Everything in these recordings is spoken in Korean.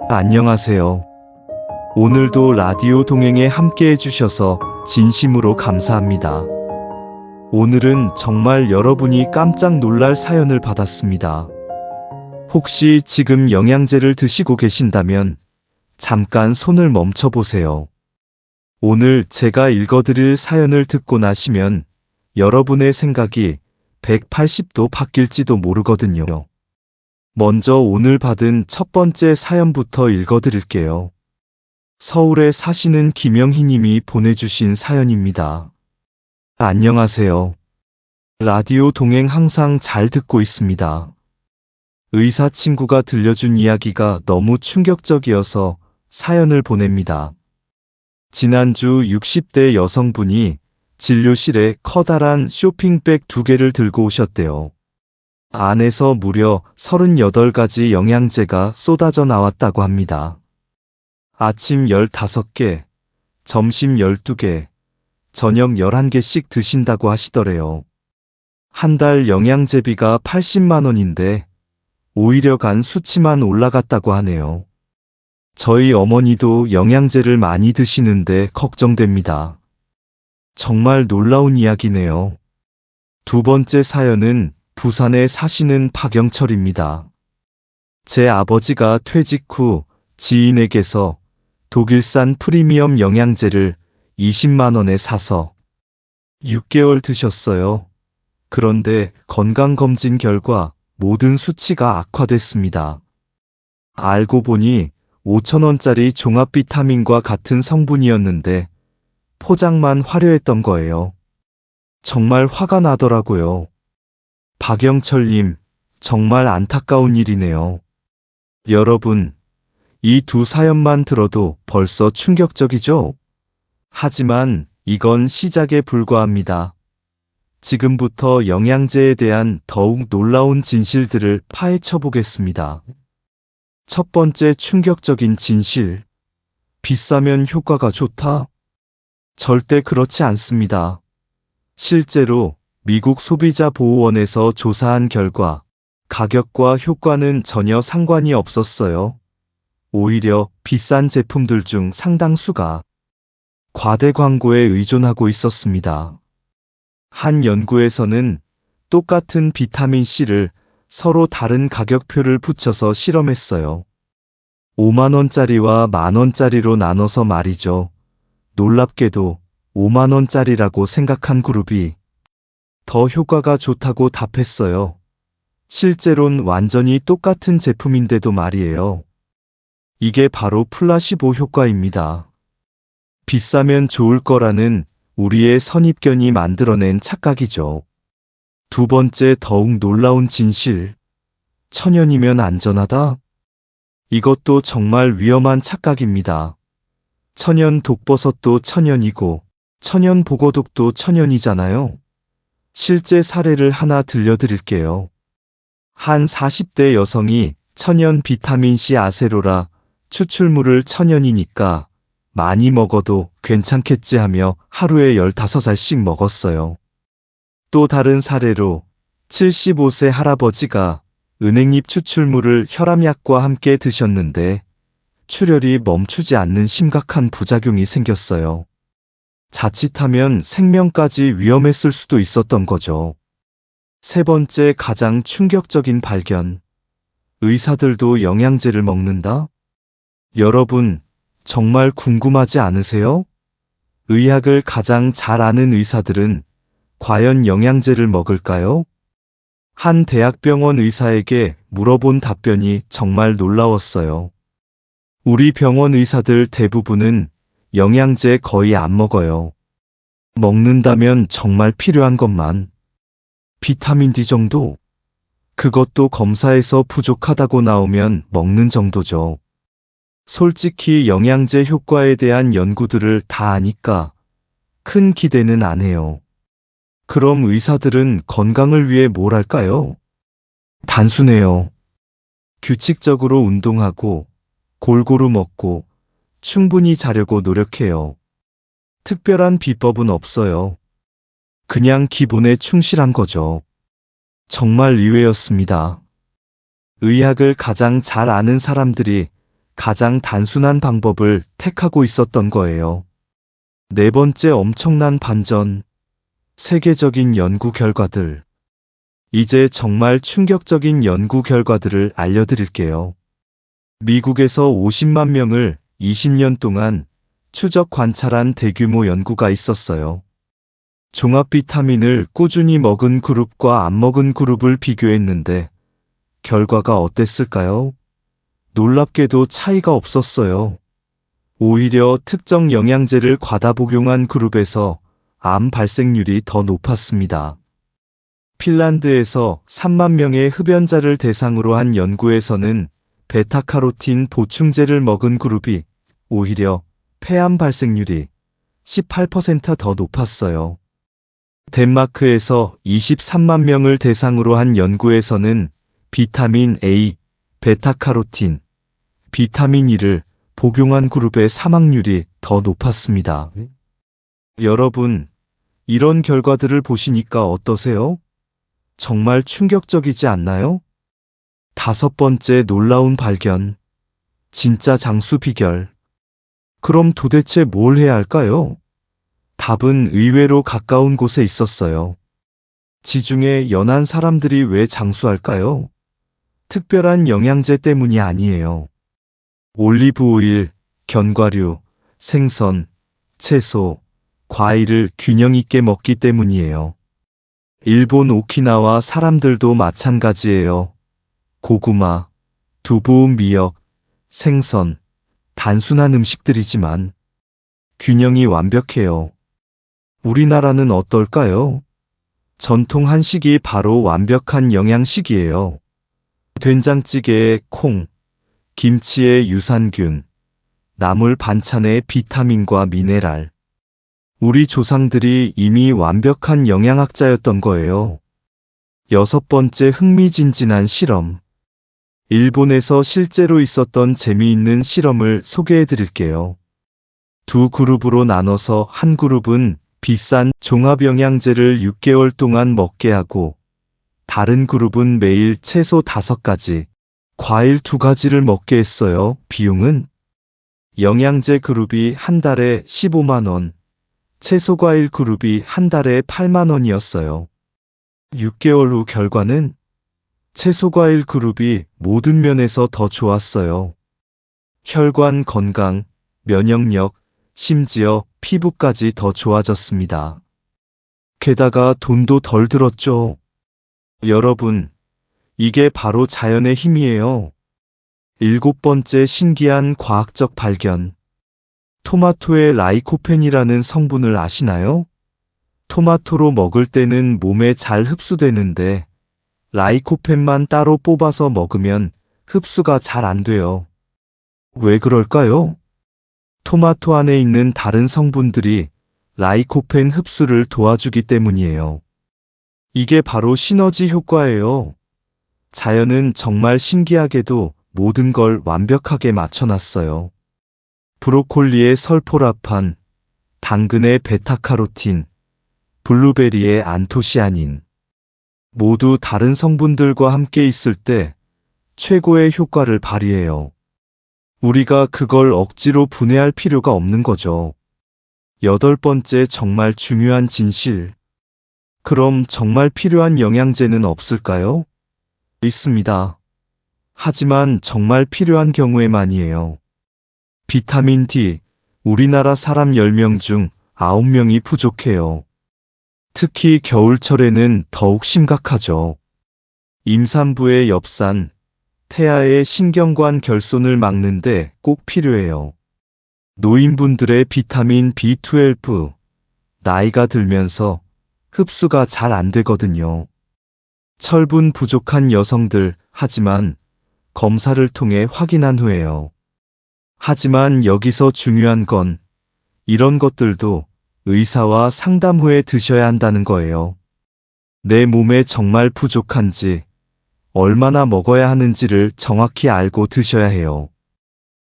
안녕하세요. 오늘도 라디오 동행에 함께 해주셔서 진심으로 감사합니다. 오늘은 정말 여러분이 깜짝 놀랄 사연을 받았습니다. 혹시 지금 영양제를 드시고 계신다면 잠깐 손을 멈춰 보세요. 오늘 제가 읽어드릴 사연을 듣고 나시면 여러분의 생각이 180도 바뀔지도 모르거든요. 먼저 오늘 받은 첫 번째 사연부터 읽어드릴게요. 서울에 사시는 김영희 님이 보내주신 사연입니다. 안녕하세요. 라디오 동행 항상 잘 듣고 있습니다. 의사 친구가 들려준 이야기가 너무 충격적이어서 사연을 보냅니다. 지난주 60대 여성분이 진료실에 커다란 쇼핑백 2개를 들고 오셨대요. 안에서 무려 38가지 영양제가 쏟아져 나왔다고 합니다. 아침 15개, 점심 12개, 저녁 11개씩 드신다고 하시더래요. 한 달 영양제비가 80만 원인데 오히려 간 수치만 올라갔다고 하네요. 저희 어머니도 영양제를 많이 드시는데 걱정됩니다. 정말 놀라운 이야기네요. 두 번째 사연은 부산에 사시는 박영철입니다. 제 아버지가 퇴직 후 지인에게서 독일산 프리미엄 영양제를 20만 원에 사서 6개월 드셨어요. 그런데 건강검진 결과 모든 수치가 악화됐습니다. 알고 보니 5,000원짜리 종합 비타민과 같은 성분이었는데 포장만 화려했던 거예요. 정말 화가 나더라고요. 박영철님, 정말 안타까운 일이네요. 여러분, 이 두 사연만 들어도 벌써 충격적이죠? 하지만 이건 시작에 불과합니다. 지금부터 영양제에 대한 더욱 놀라운 진실들을 파헤쳐 보겠습니다. 첫 번째 충격적인 진실. 비싸면 효과가 좋다? 절대 그렇지 않습니다. 실제로 미국 소비자보호원에서 조사한 결과 가격과 효과는 전혀 상관이 없었어요. 오히려 비싼 제품들 중 상당수가 과대 광고에 의존하고 있었습니다. 한 연구에서는 똑같은 비타민C를 서로 다른 가격표를 붙여서 실험했어요. 5만 원짜리와 만 원짜리로 나눠서 말이죠. 놀랍게도 5만 원짜리라고 생각한 그룹이 더 효과가 좋다고 답했어요. 실제론 완전히 똑같은 제품인데도 말이에요. 이게 바로 플라시보 효과입니다. 비싸면 좋을 거라는 우리의 선입견이 만들어낸 착각이죠. 두 번째 더욱 놀라운 진실. 천연이면 안전하다? 이것도 정말 위험한 착각입니다. 천연 독버섯도 천연이고 천연 보고독도 천연이잖아요. 실제 사례를 하나 들려드릴게요. 한 40대 여성이 천연 비타민C 아세로라 추출물을 천연이니까 많이 먹어도 괜찮겠지 하며 하루에 15알씩 먹었어요. 또 다른 사례로 75세 할아버지가 은행잎 추출물을 혈압약과 함께 드셨는데 출혈이 멈추지 않는 심각한 부작용이 생겼어요. 자칫하면 생명까지 위험했을 수도 있었던 거죠. 세 번째 가장 충격적인 발견. 의사들도 영양제를 먹는다? 여러분, 정말 궁금하지 않으세요? 의학을 가장 잘 아는 의사들은 과연 영양제를 먹을까요? 한 대학병원 의사에게 물어본 답변이 정말 놀라웠어요. 우리 병원 의사들 대부분은 영양제 거의 안 먹어요. 먹는다면 정말 필요한 것만. 비타민 D 정도? 그것도 검사에서 부족하다고 나오면 먹는 정도죠. 솔직히 영양제 효과에 대한 연구들을 다 아니까 큰 기대는 안 해요. 그럼 의사들은 건강을 위해 뭘 할까요? 단순해요. 규칙적으로 운동하고 골고루 먹고 충분히 자려고 노력해요. 특별한 비법은 없어요. 그냥 기본에 충실한 거죠. 정말 의외였습니다. 의학을 가장 잘 아는 사람들이 가장 단순한 방법을 택하고 있었던 거예요. 네 번째 엄청난 반전. 세계적인 연구 결과들. 이제 정말 충격적인 연구 결과들을 알려드릴게요. 미국에서 50만 명을 20년 동안 추적 관찰한 대규모 연구가 있었어요. 종합 비타민을 꾸준히 먹은 그룹과 안 먹은 그룹을 비교했는데 결과가 어땠을까요? 놀랍게도 차이가 없었어요. 오히려 특정 영양제를 과다 복용한 그룹에서 암 발생률이 더 높았습니다. 핀란드에서 3만 명의 흡연자를 대상으로 한 연구에서는 베타카로틴 보충제를 먹은 그룹이 오히려 폐암 발생률이 18% 더 높았어요. 덴마크에서 23만 명을 대상으로 한 연구에서는 비타민 A, 베타카로틴, 비타민 E를 복용한 그룹의 사망률이 더 높았습니다. 여러분, 이런 결과들을 보시니까 어떠세요? 정말 충격적이지 않나요? 다섯 번째 놀라운 발견. 진짜 장수 비결. 그럼 도대체 뭘 해야 할까요? 답은 의외로 가까운 곳에 있었어요. 지중해 연한 사람들이 왜 장수할까요? 특별한 영양제 때문이 아니에요. 올리브 오일, 견과류, 생선, 채소, 과일을 균형 있게 먹기 때문이에요. 일본 오키나와 사람들도 마찬가지예요. 고구마, 두부, 미역, 생선, 단순한 음식들이지만 균형이 완벽해요. 우리나라는 어떨까요? 전통 한식이 바로 완벽한 영양식이에요. 된장찌개에 콩, 김치에 유산균, 나물 반찬에 비타민과 미네랄. 우리 조상들이 이미 완벽한 영양학자였던 거예요. 여섯 번째 흥미진진한 실험. 일본에서 실제로 있었던 재미있는 실험을 소개해 드릴게요. 두 그룹으로 나눠서 한 그룹은 비싼 종합영양제를 6개월 동안 먹게 하고 다른 그룹은 매일 채소 5가지, 과일 2가지를 먹게 했어요. 비용은? 영양제 그룹이 한 달에 15만 원, 채소 과일 그룹이 한 달에 8만 원이었어요. 6개월 후 결과는 채소 과일 그룹이 모든 면에서 더 좋았어요. 혈관 건강, 면역력, 심지어 피부까지 더 좋아졌습니다. 게다가 돈도 덜 들었죠. 여러분, 이게 바로 자연의 힘이에요. 일곱 번째 신기한 과학적 발견. 토마토의 라이코펜이라는 성분을 아시나요? 토마토로 먹을 때는 몸에 잘 흡수되는데 라이코펜만 따로 뽑아서 먹으면 흡수가 잘 안 돼요. 왜 그럴까요? 토마토 안에 있는 다른 성분들이 라이코펜 흡수를 도와주기 때문이에요. 이게 바로 시너지 효과예요. 자연은 정말 신기하게도 모든 걸 완벽하게 맞춰놨어요. 브로콜리의 설포라판, 당근의 베타카로틴, 블루베리의 안토시아닌. 모두 다른 성분들과 함께 있을 때 최고의 효과를 발휘해요. 우리가 그걸 억지로 분해할 필요가 없는 거죠. 여덟 번째 정말 중요한 진실. 그럼 정말 필요한 영양제는 없을까요? 있습니다. 하지만 정말 필요한 경우에만이에요. 비타민 D, 우리나라 사람 10명 중 9명이 부족해요. 특히 겨울철에는 더욱 심각하죠. 임산부의 엽산, 태아의 신경관 결손을 막는데 꼭 필요해요. 노인분들의 비타민 B12, 나이가 들면서 흡수가 잘 안 되거든요. 철분 부족한 여성들, 하지만 검사를 통해 확인한 후에요. 하지만 여기서 중요한 건 이런 것들도 의사와 상담 후에 드셔야 한다는 거예요. 내 몸에 정말 부족한지, 얼마나 먹어야 하는지를 정확히 알고 드셔야 해요.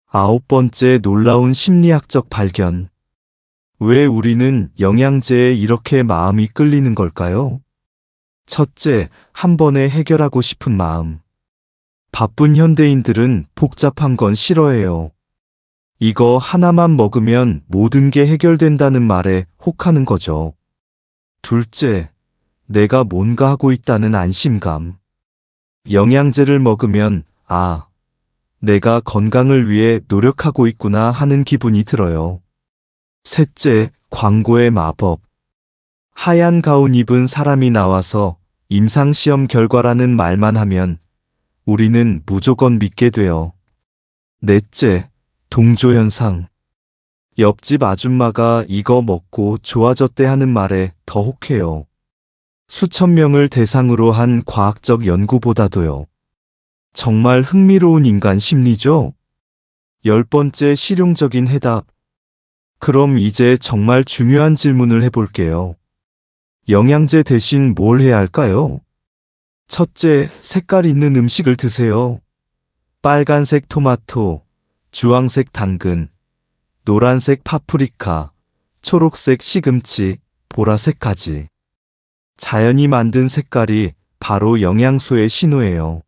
아홉 번째 놀라운 심리학적 발견. 왜 우리는 영양제에 이렇게 마음이 끌리는 걸까요? 첫째, 한 번에 해결하고 싶은 마음. 바쁜 현대인들은 복잡한 건 싫어해요. 이거 하나만 먹으면 모든 게 해결된다는 말에 혹하는 거죠. 둘째, 내가 뭔가 하고 있다는 안심감. 영양제를 먹으면, 아, 내가 건강을 위해 노력하고 있구나 하는 기분이 들어요. 셋째, 광고의 마법. 하얀 가운 입은 사람이 나와서 임상시험 결과라는 말만 하면 우리는 무조건 믿게 돼요. 넷째, 동조현상. 옆집 아줌마가 이거 먹고 좋아졌대 하는 말에 더 혹해요. 수천 명을 대상으로 한 과학적 연구보다도요. 정말 흥미로운 인간 심리죠? 10번째 실용적인 해답. 그럼 이제 정말 중요한 질문을 해볼게요. 영양제 대신 뭘 해야 할까요? 첫째, 색깔 있는 음식을 드세요. 빨간색 토마토, 주황색 당근, 노란색 파프리카, 초록색 시금치, 보라색 가지. 자연이 만든 색깔이 바로 영양소의 신호예요.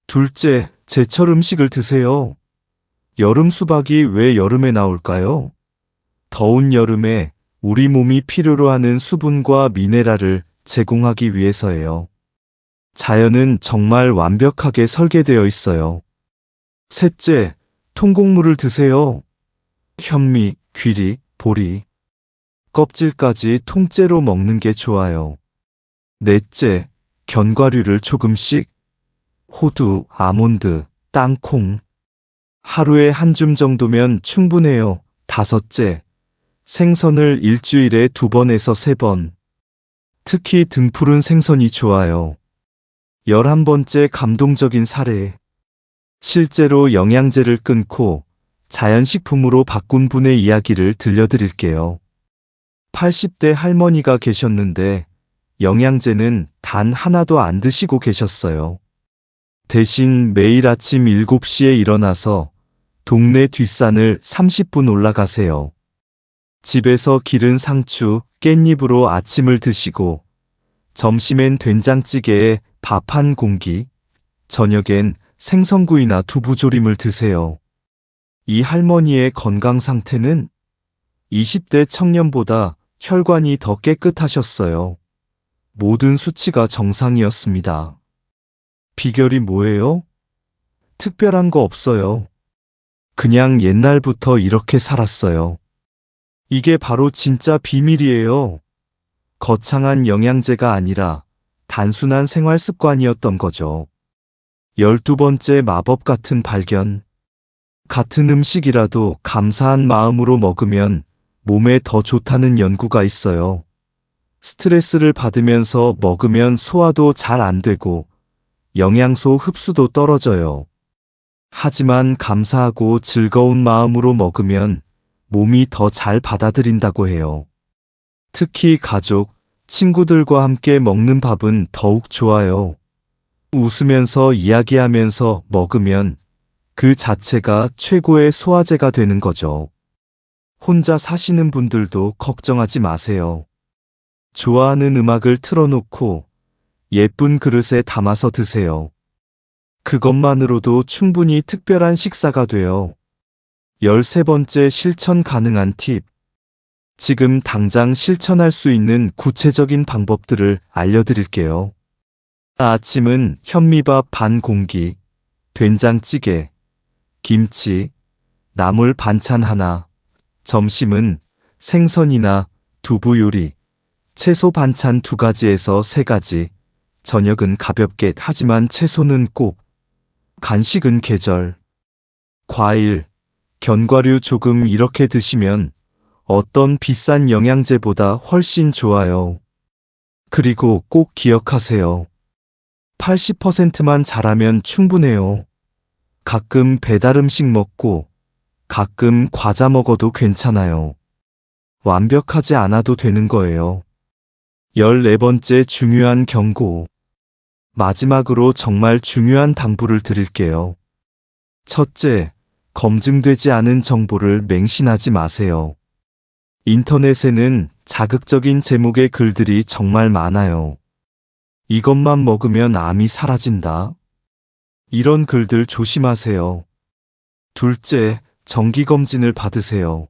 둘째, 제철 음식을 드세요. 여름 수박이 왜 여름에 나올까요? 더운 여름에 우리 몸이 필요로 하는 수분과 미네랄을 제공하기 위해서예요. 자연은 정말 완벽하게 설계되어 있어요. 셋째, 통곡물을 드세요. 현미, 귀리, 보리. 껍질까지 통째로 먹는 게 좋아요. 넷째, 견과류를 조금씩. 호두, 아몬드, 땅콩. 하루에 한 줌 정도면 충분해요. 다섯째, 생선을 일주일에 2번에서 3번. 특히 등푸른 생선이 좋아요. 11번째 감동적인 사례. 실제로 영양제를 끊고 자연식품으로 바꾼 분의 이야기를 들려드릴게요. 80대 할머니가 계셨는데 영양제는 단 하나도 안 드시고 계셨어요. 대신 매일 아침 7시에 일어나서 동네 뒷산을 30분 올라가세요. 집에서 기른 상추, 깻잎으로 아침을 드시고 점심엔 된장찌개에 밥 한 공기, 저녁엔 생선구이나 두부조림을 드세요. 이 할머니의 건강 상태는 20대 청년보다 혈관이 더 깨끗하셨어요. 모든 수치가 정상이었습니다. 비결이 뭐예요? 특별한 거 없어요. 그냥 옛날부터 이렇게 살았어요. 이게 바로 진짜 비밀이에요. 거창한 영양제가 아니라 단순한 생활 습관이었던 거죠. 12번째 마법 같은 발견. 같은 음식이라도 감사한 마음으로 먹으면 몸에 더 좋다는 연구가 있어요. 스트레스를 받으면서 먹으면 소화도 잘 안 되고 영양소 흡수도 떨어져요. 하지만 감사하고 즐거운 마음으로 먹으면 몸이 더 잘 받아들인다고 해요. 특히 가족, 친구들과 함께 먹는 밥은 더욱 좋아요. 웃으면서 이야기하면서 먹으면 그 자체가 최고의 소화제가 되는 거죠. 혼자 사시는 분들도 걱정하지 마세요. 좋아하는 음악을 틀어놓고 예쁜 그릇에 담아서 드세요. 그것만으로도 충분히 특별한 식사가 돼요. 13번째 실천 가능한 팁. 지금 당장 실천할 수 있는 구체적인 방법들을 알려드릴게요. 아침은 현미밥 반 공기, 된장찌개, 김치, 나물 반찬 하나. 점심은 생선이나 두부 요리, 채소 반찬 2가지에서 3가지. 저녁은 가볍게 하지만 채소는 꼭. 간식은 계절. 과일, 견과류 조금 이렇게 드시면 어떤 비싼 영양제보다 훨씬 좋아요. 그리고 꼭 기억하세요. 80%만 잘하면 충분해요. 가끔 배달 음식 먹고 가끔 과자 먹어도 괜찮아요. 완벽하지 않아도 되는 거예요. 14번째 중요한 경고. 마지막으로 정말 중요한 당부를 드릴게요. 첫째, 검증되지 않은 정보를 맹신하지 마세요. 인터넷에는 자극적인 제목의 글들이 정말 많아요. 이것만 먹으면 암이 사라진다. 이런 글들 조심하세요. 둘째, 정기검진을 받으세요.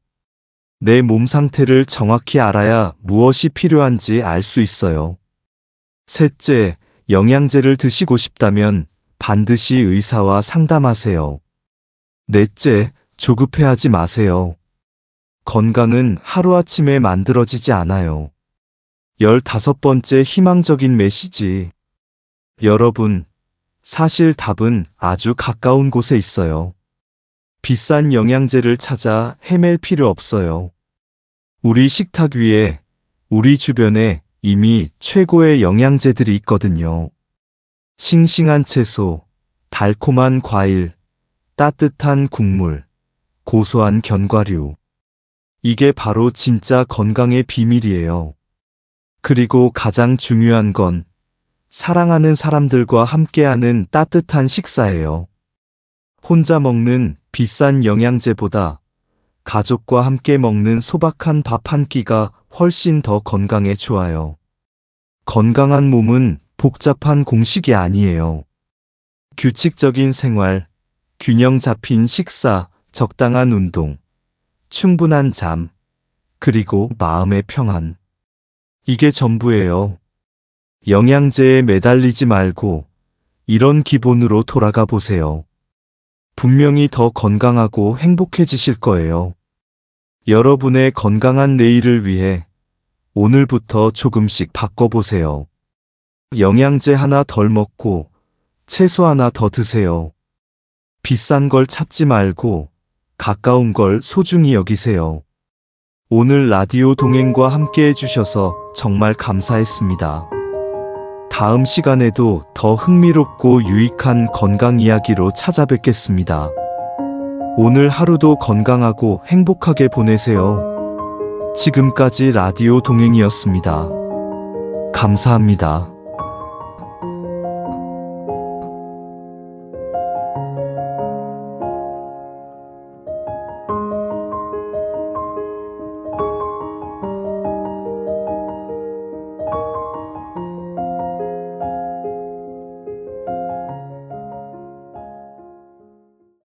내 몸 상태를 정확히 알아야 무엇이 필요한지 알 수 있어요. 셋째, 영양제를 드시고 싶다면 반드시 의사와 상담하세요. 넷째, 조급해하지 마세요. 건강은 하루아침에 만들어지지 않아요. 15번째 희망적인 메시지. 여러분, 사실 답은 아주 가까운 곳에 있어요. 비싼 영양제를 찾아 헤맬 필요 없어요. 우리 식탁 위에, 우리 주변에 이미 최고의 영양제들이 있거든요. 싱싱한 채소, 달콤한 과일, 따뜻한 국물, 고소한 견과류. 이게 바로 진짜 건강의 비밀이에요. 그리고 가장 중요한 건 사랑하는 사람들과 함께하는 따뜻한 식사예요. 혼자 먹는 비싼 영양제보다 가족과 함께 먹는 소박한 밥 한 끼가 훨씬 더 건강에 좋아요. 건강한 몸은 복잡한 공식이 아니에요. 규칙적인 생활, 균형 잡힌 식사, 적당한 운동, 충분한 잠, 그리고 마음의 평안. 이게 전부예요. 영양제에 매달리지 말고 이런 기본으로 돌아가 보세요. 분명히 더 건강하고 행복해지실 거예요. 여러분의 건강한 내일을 위해 오늘부터 조금씩 바꿔보세요. 영양제 하나 덜 먹고 채소 하나 더 드세요. 비싼 걸 찾지 말고 가까운 걸 소중히 여기세요. 오늘 라디오 동행과 함께 해주셔서 정말 감사했습니다. 다음 시간에도 더 흥미롭고 유익한 건강 이야기로 찾아뵙겠습니다. 오늘 하루도 건강하고 행복하게 보내세요. 지금까지 라디오 동행이었습니다. 감사합니다.